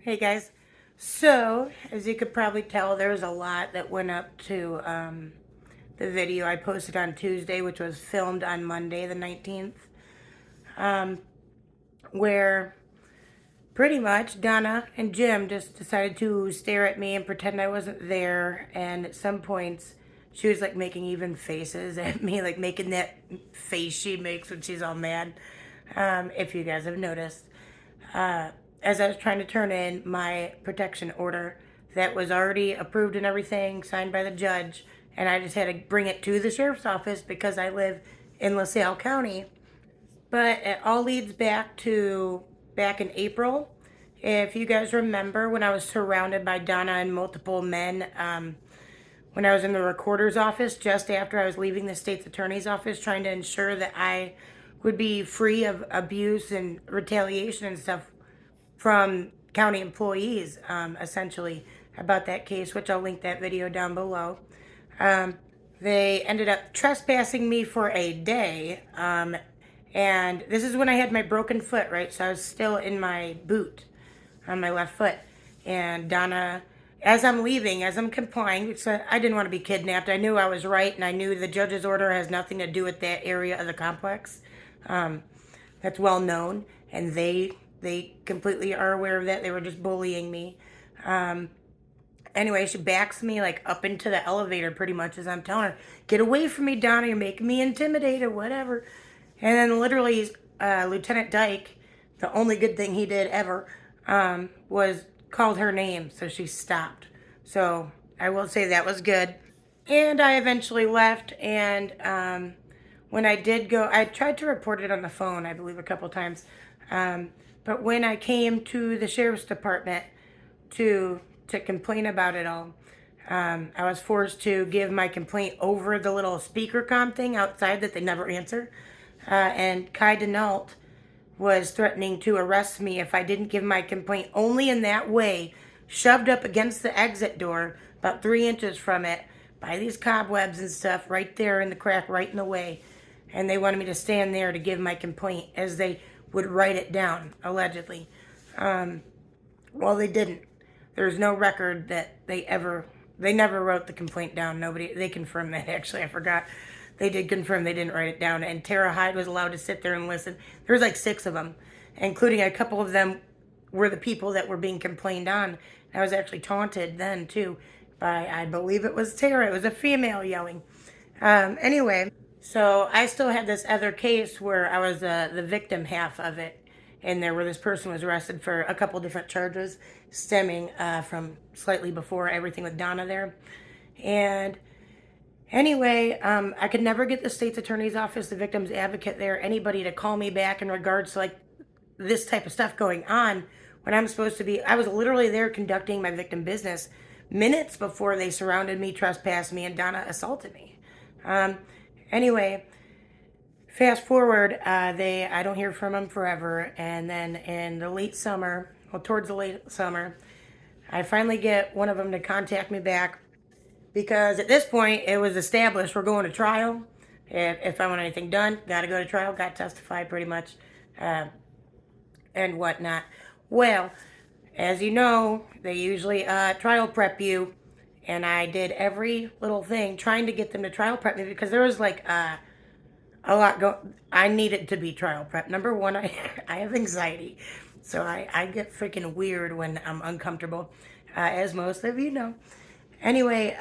Hey guys. So, as you could probably tell, there's a lot that went up to the video I posted on Tuesday, which was filmed on Monday, the 19th, where pretty much Donna and Jim just decided to stare at me and pretend I wasn't there. And at some points, she was like making even faces at me, like making that face she makes when she's all mad, if you guys have noticed. As I was trying to turn in my protection order that was already approved and everything, signed by the judge, and I just had to bring it to the sheriff's office because I live in LaSalle County. But it all leads back to back in April. If you guys remember when I was surrounded by Donna and multiple men, when I was in the recorder's office just after I was leaving the state's attorney's office, trying to ensure that I would be free of abuse and retaliation and stuff from county employees, essentially, about that case, which I'll link that video down below. They ended up trespassing me for a day, and this is when I had my broken foot, right? So I was still in my boot on my left foot. And Donna, as I'm leaving, as I'm complying, because I didn't want to be kidnapped. I knew I was right, and I knew the judge's order has nothing to do with that area of the complex. That's well known, and they completely are aware of that. They were just bullying me. Anyway, she backs me like up into the elevator pretty much as I'm telling her, "Get away from me, Donna. You're making me intimidated, whatever." And then literally, Lieutenant Dyke, the only good thing he did ever, was called her name, so she stopped. So I will say that was good. And I eventually left, and when I did go, I tried to report it on the phone, I believe, a couple times. But when I came to the sheriff's department to complain about it all, I was forced to give my complaint over the little speaker com thing outside that they never answer. And Kai Denault was threatening to arrest me if I didn't give my complaint only in that way, shoved up against the exit door, about 3 inches from it, by these cobwebs and stuff, right there in the crack, right in the way. And they wanted me to stand there to give my complaint as they would write it down, allegedly. Well, they didn't. There's no record that they never wrote the complaint down. They confirmed that, actually. I forgot. They did confirm they didn't write it down. And Tara Hyde was allowed to sit there and listen. There was like 6 of them, including a couple of them were the people that were being complained on. I was actually taunted then, too, by, I believe it was Tara. It was a female yelling. Anyway, so I still had this other case where I was the victim half of it in there, where this person was arrested for a couple different charges stemming from slightly before everything with Donna there. And anyway, I could never get the state's attorney's office, the victim's advocate there, anybody to call me back in regards to like this type of stuff going on when I'm supposed to be. I was literally there conducting my victim business minutes before they surrounded me, trespassed me, and Donna assaulted me. Anyway, fast forward, I don't hear from them forever, and then in the late summer, well, towards the late summer, I finally get one of them to contact me back, because at this point it was established we're going to trial. If I want anything done, got to go to trial, got to testify pretty much, and whatnot. Well, as you know, they usually trial prep you, and I did every little thing trying to get them to trial prep me, because there was like a lot I needed to be trial prep. Number one, I have anxiety, so I get freaking weird when I'm uncomfortable, as most of you know. Anyway,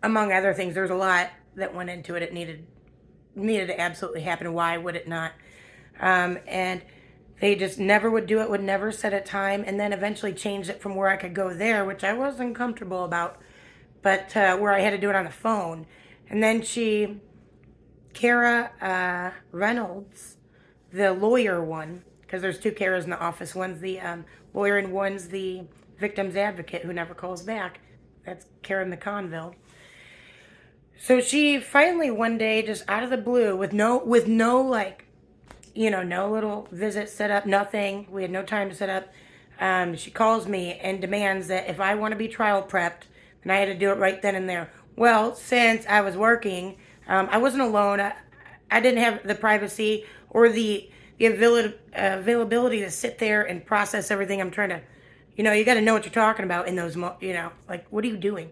among other things, there's a lot that went into it. It needed to absolutely happen. Why would it not? And they just never would do it, would never set a time, and then eventually changed it from where I could go there, which I wasn't comfortable about, but where I had to do it on the phone. And then Kara Reynolds, the lawyer one, because there's 2 Karas in the office. One's the lawyer and one's the victim's advocate who never calls back. That's Kara McConville. So she finally one day, just out of the blue, with no like, no little visit set up, nothing. We had no time to set up. She calls me and demands that if I want to be trial prepped, then I had to do it right then and there. Well, since I was working, I wasn't alone. I didn't have the privacy or the the availability to sit there and process everything I'm trying to, you got to know what you're talking about in those, like, what are you doing?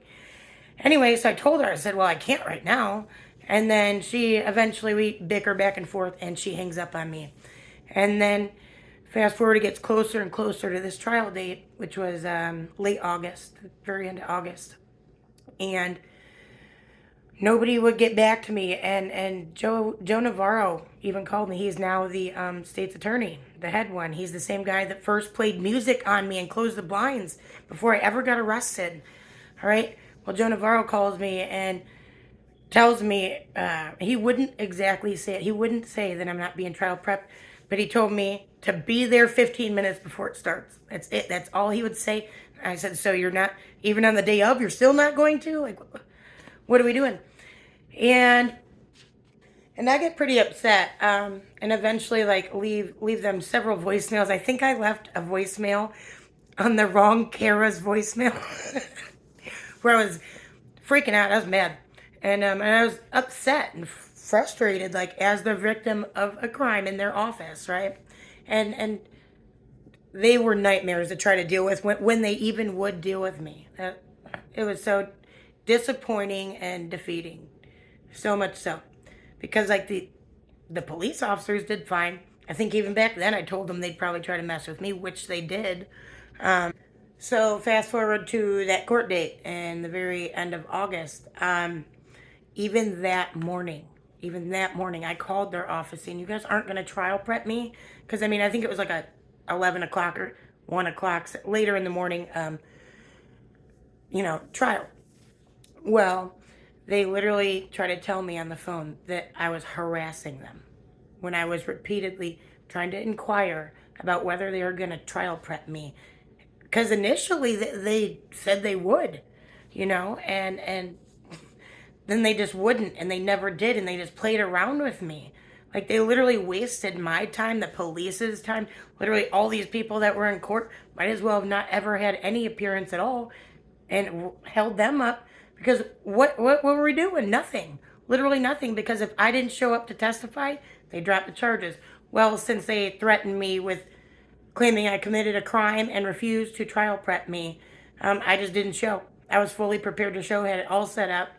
Anyway, so I told her, I said, well, I can't right now. And then we bicker back and forth, and she hangs up on me. And then fast forward, it gets closer and closer to this trial date, which was late August, very end of August. And nobody would get back to me. And Joe Navarro even called me. He's now the state's attorney, the head one. He's the same guy that first played music on me and closed the blinds before I ever got arrested. All right. Well, Joe Navarro calls me and tells me he wouldn't exactly say it. He wouldn't say that I'm not being trial prepped, but he told me to be there 15 minutes before it starts. That's it. That's all he would say. I said, so you're not, even on the day of, you're still not going to? Like, what are we doing? And I get pretty upset, and eventually, like, leave them several voicemails. I think I left a voicemail on the wrong Kara's voicemail, where I was freaking out. I was mad, and I was upset and frustrated, like, as the victim of a crime in their office, right? And they were nightmares to try to deal with when they even would deal with me. It was so disappointing and defeating, so much so, because like the police officers did fine. I think even back then I told them they'd probably try to mess with me, which they did. So fast forward to that court date and the very end of August. Even that morning, I called their office saying, you guys aren't going to trial prep me? Because, I mean, I think it was like a 11 o'clock or 1 o'clock later in the morning, trial. Well, they literally tried to tell me on the phone that I was harassing them when I was repeatedly trying to inquire about whether they were going to trial prep me. Because initially they said they would, and then they just wouldn't, and they never did, and they just played around with me. Like, they literally wasted my time, the police's time. Literally, all these people that were in court might as well have not ever had any appearance at all, and held them up because what were we doing? Nothing. Literally nothing, because if I didn't show up to testify, they dropped the charges. Well, since they threatened me with claiming I committed a crime and refused to trial prep me, I just didn't show. I was fully prepared to show, had it all set up.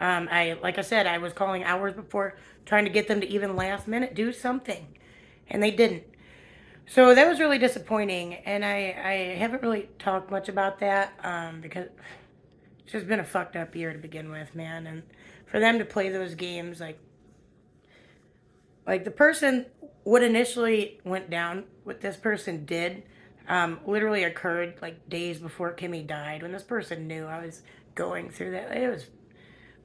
Like I said, I was calling hours before trying to get them to even last minute do something, and they didn't. So that was really disappointing, and I haven't really talked much about that because it's just been a fucked up year to begin with, man. And for them to play those games, like the person, what initially went down, what this person did, literally occurred like days before Kimmy died, when this person knew I was going through that. It was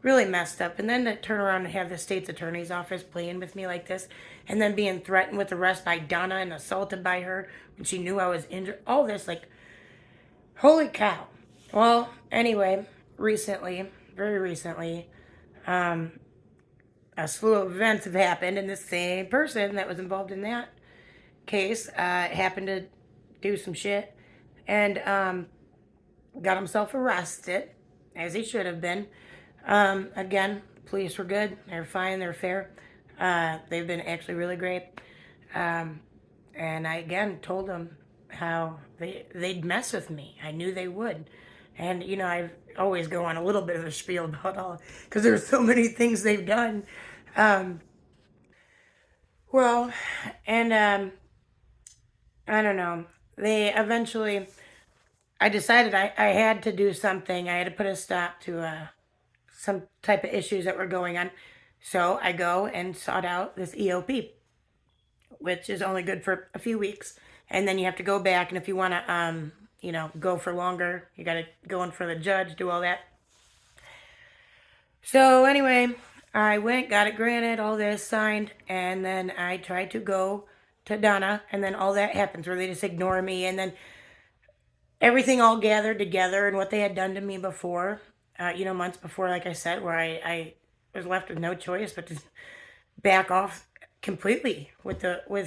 really messed up. And then to turn around and have the state's attorney's office playing with me like this, and then being threatened with arrest by Donna and assaulted by her when she knew I was injured. All this, like, holy cow. Well, anyway, very recently, a slew of events have happened, and the same person that was involved in that case happened to do some shit and got himself arrested, as he should have been. Again, police were good. They were fine. They were fair. They've been actually really great. And I, again, told them how they'd mess with me. I knew they would. And, I always go on a little bit of a spiel about all, because there's so many things they've done. Well, and I don't know. They eventually, I decided I had to do something. I had to put a stop to some type of issues that were going on. So I go and sought out this EOP, which is only good for a few weeks. And then you have to go back. And if you want to, go for longer, you got to go in for the judge, do all that. So anyway, I went, got it granted, all this signed. And then I tried to go to Donna. And then all that happens where they just ignore me. And then everything all gathered together and what they had done to me before. Months before, like I said, where I was left with no choice but to back off completely with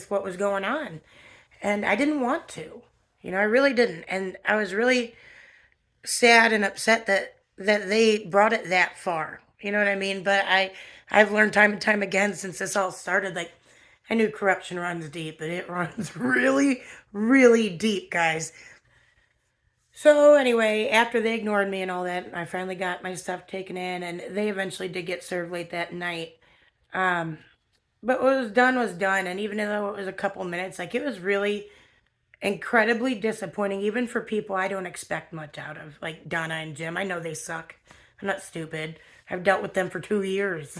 what was going on. And I didn't want to. I really didn't. And I was really sad and upset that they brought it that far. You know what I mean? But I've learned time and time again since this all started, like, I knew corruption runs deep, but it runs really, really deep, guys. So anyway, after they ignored me and all that, I finally got my stuff taken in, and they eventually did get served late that night. Um, but what was done, and even though it was a couple minutes, like it was really incredibly disappointing, even for people I don't expect much out of, like Donna and Jim. I know they suck. I'm not stupid. I've dealt with them for 2 years,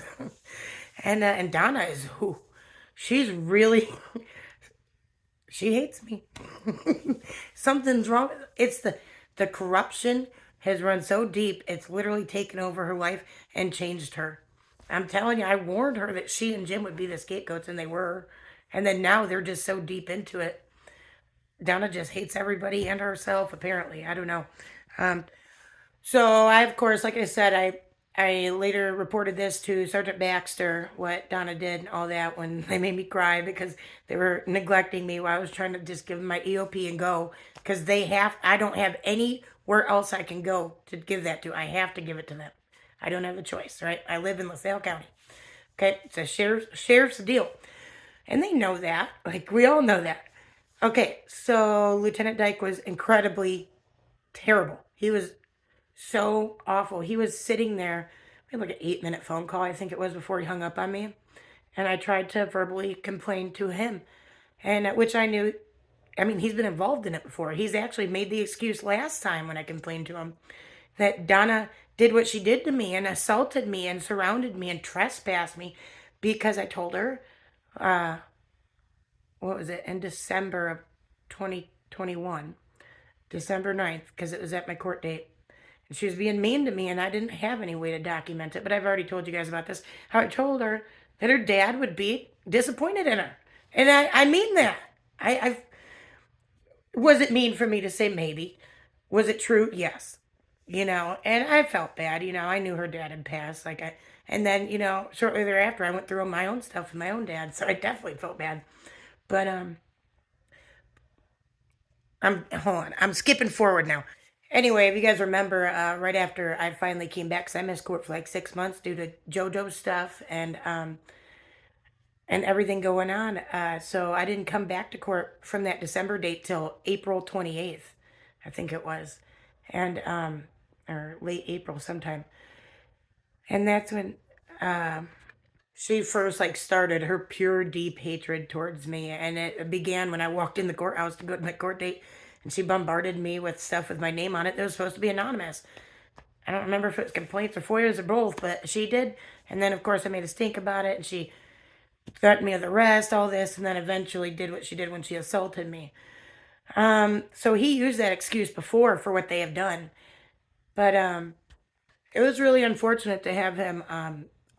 and Donna is who, she's really she hates me. Something's wrong. It's the corruption has run so deep. It's literally taken over her life and changed her. I'm telling you, I warned her that she and Jim would be the scapegoats, and they were. And then now they're just so deep into it. Donna just hates everybody and herself, apparently. I don't know. So I, of course, like I said, I later reported this to Sergeant Baxter, what Donna did and all that, when they made me cry because they were neglecting me while I was trying to just give them my EOP and go. Because I don't have anywhere else I can go to give that to. I have to give it to them. I don't have a choice, right? I live in LaSalle County. Okay, it's a sheriff's deal. And they know that. Like, we all know that. Okay, so Lieutenant Dyke was incredibly terrible. He was so awful. He was sitting there. We had like an 8-minute phone call, I think it was, before he hung up on me. And I tried to verbally complain to him. And which I knew, I mean, he's been involved in it before. He's actually made the excuse last time when I complained to him that Donna did what she did to me and assaulted me and surrounded me and trespassed me because I told her, what was it, in December of 2021, December 9th, because it was at my court date. And she was being mean to me, and I didn't have any way to document it. But I've already told you guys about this. How I told her that her dad would be disappointed in her. And I mean that. I was it mean for me to say maybe? Was it true? Yes. And I felt bad. I knew her dad had passed. And then, shortly thereafter, I went through my own stuff with my own dad. So I definitely felt bad. But I'm hold on. I'm skipping forward now. Anyway, if you guys remember, right after I finally came back, because I missed court for like 6 months due to JoJo's stuff and everything going on. So I didn't come back to court from that December date till April 28th, I think it was, and or late April sometime. And that's when she first like started her pure deep hatred towards me, and it began when I walked in the courthouse to go to my court date, and she bombarded me with stuff with my name on it that was supposed to be anonymous. I don't remember if it was complaints or FOIAs or both, but she did. And then of course I made a stink about it, and she threatened me with arrest, all this, and then eventually did what she did when she assaulted me. So he used that excuse before for what they have done, but it was really unfortunate to have him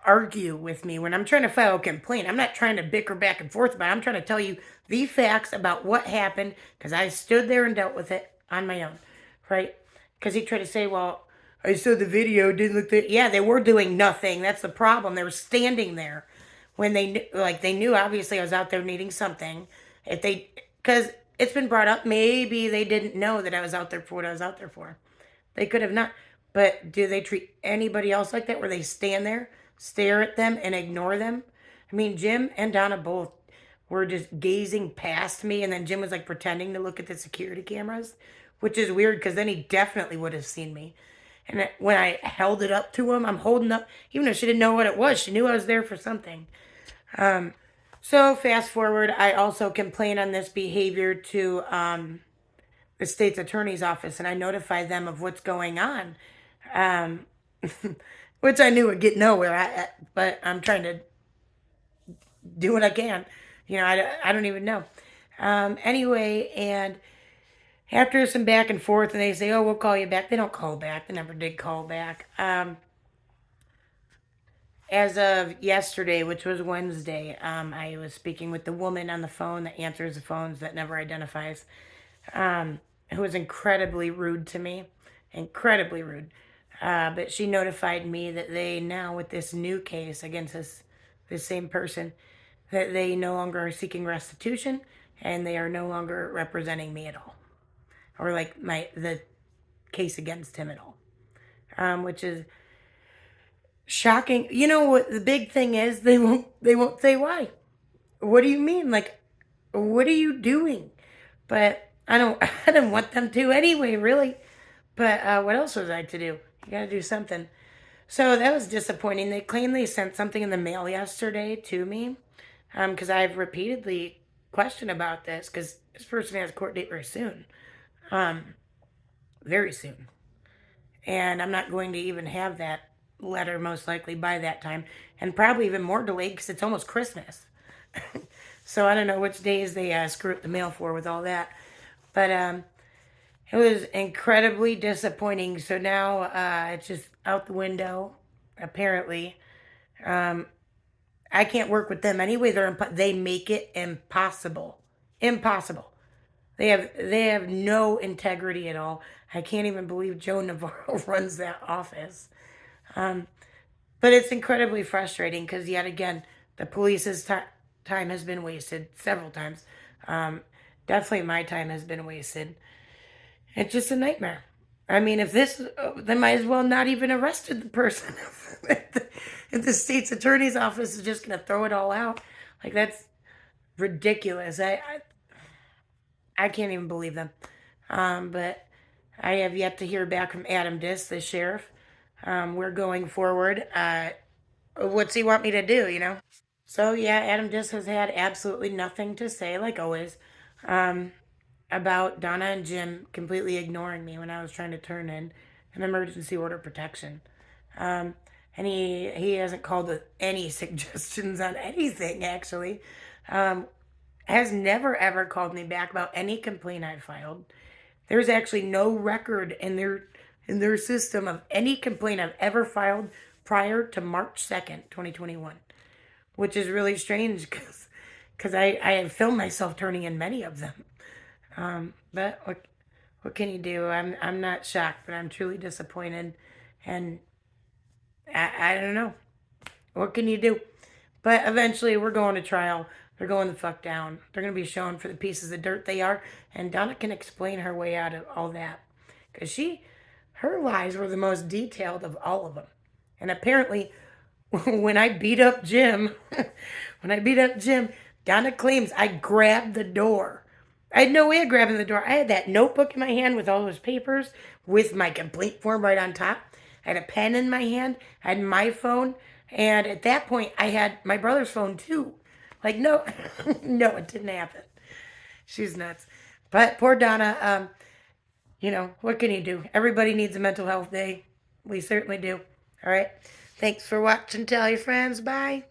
argue with me when I'm trying to file a complaint. I'm not trying to bicker back and forth, but I'm trying to tell you the facts about what happened because I stood there and dealt with it on my own, right? Because he tried to say, well, I saw the video, didn't look that. Yeah, they were doing nothing. That's the problem. They were standing there when they knew obviously I was out there needing something. Because it's been brought up, maybe they didn't know that I was out there for what I was out there for. They could have not. But do they treat anybody else like that where they stand there, stare at them, and ignore them? I mean, Jim and Donna both were just gazing past me, and then Jim was like pretending to look at the security cameras, which is weird because then he definitely would have seen me. And when I held it up to him, I'm holding up, even though she didn't know what it was, she knew I was there for something. So fast forward, I also complained on this behavior to the state's attorney's office, and I notified them of what's going on, um, which I knew would get nowhere. But I'm trying to do what I can. I don't even know. Anyway, and after some back and forth, and they say, "Oh, we'll call you back." They don't call back. They never did call back. As of yesterday, which was Wednesday, I was speaking with the woman on the phone that answers the phones that never identifies, who was incredibly rude to me, incredibly rude. But she notified me that they now, with this new case against this same person, that they no longer are seeking restitution and they are no longer representing me at all, or like the case against him at all, which is shocking. You know what the big thing is? They won't say why. what do you mean? Like, what are you doing? But I don't, I didn't want them to anyway, really. But what else was I to do? You gotta do something. So that was disappointing. They claim they sent something in the mail yesterday to me, because I've repeatedly questioned about this, because this person has a court date very soon, um, very soon, and I'm not going to even have that letter most likely by that time, and probably even more delayed because it's almost Christmas. So I don't know which days they screw up the mail for with all that, but it was incredibly disappointing. So now it's just out the window, apparently. Um, I can't work with them anyway. They make it impossible, impossible. They have no integrity at all. I can't even believe Joe Navarro runs that office. Um, but it's incredibly frustrating because yet again, the police's time has been wasted several times. Um, Definitely my time has been wasted. It's just a nightmare. I mean, if this, they might as well not even arrested the person. If the state's attorney's office is just going to throw it all out, like that's ridiculous. I can't even believe them. But I have yet to hear back from Adam Diss, the sheriff. We're going forward. What's he want me to do? So yeah, Adam Diss has had absolutely nothing to say, like always. Um, about Donna and Jim completely ignoring me when I was trying to turn in an emergency order protection. Um, and he hasn't called with any suggestions on anything, actually. Um, has never ever called me back about any complaint I filed. There's actually no record in their system of any complaint I've ever filed prior to March 2nd, 2021, which is really strange because I have filmed myself turning in many of them. But what can you do? I'm not shocked, but I'm truly disappointed, and I don't know what can you do. But eventually, we're going to trial. They're going the fuck down. They're going to be shown for the pieces of dirt they are, and Donna can explain her way out of all that because her lies were the most detailed of all of them, and apparently, when I beat up Jim, when I beat up Jim, Donna claims I grabbed the door. I had no way of grabbing the door. I had that notebook in my hand with all those papers, with my complaint form right on top. I had a pen in my hand. I had my phone. And at that point, I had my brother's phone too. Like, no, no, it didn't happen. She's nuts. But poor Donna, what can you do? Everybody needs a mental health day. We certainly do. All right. Thanks for watching. Tell your friends. Bye.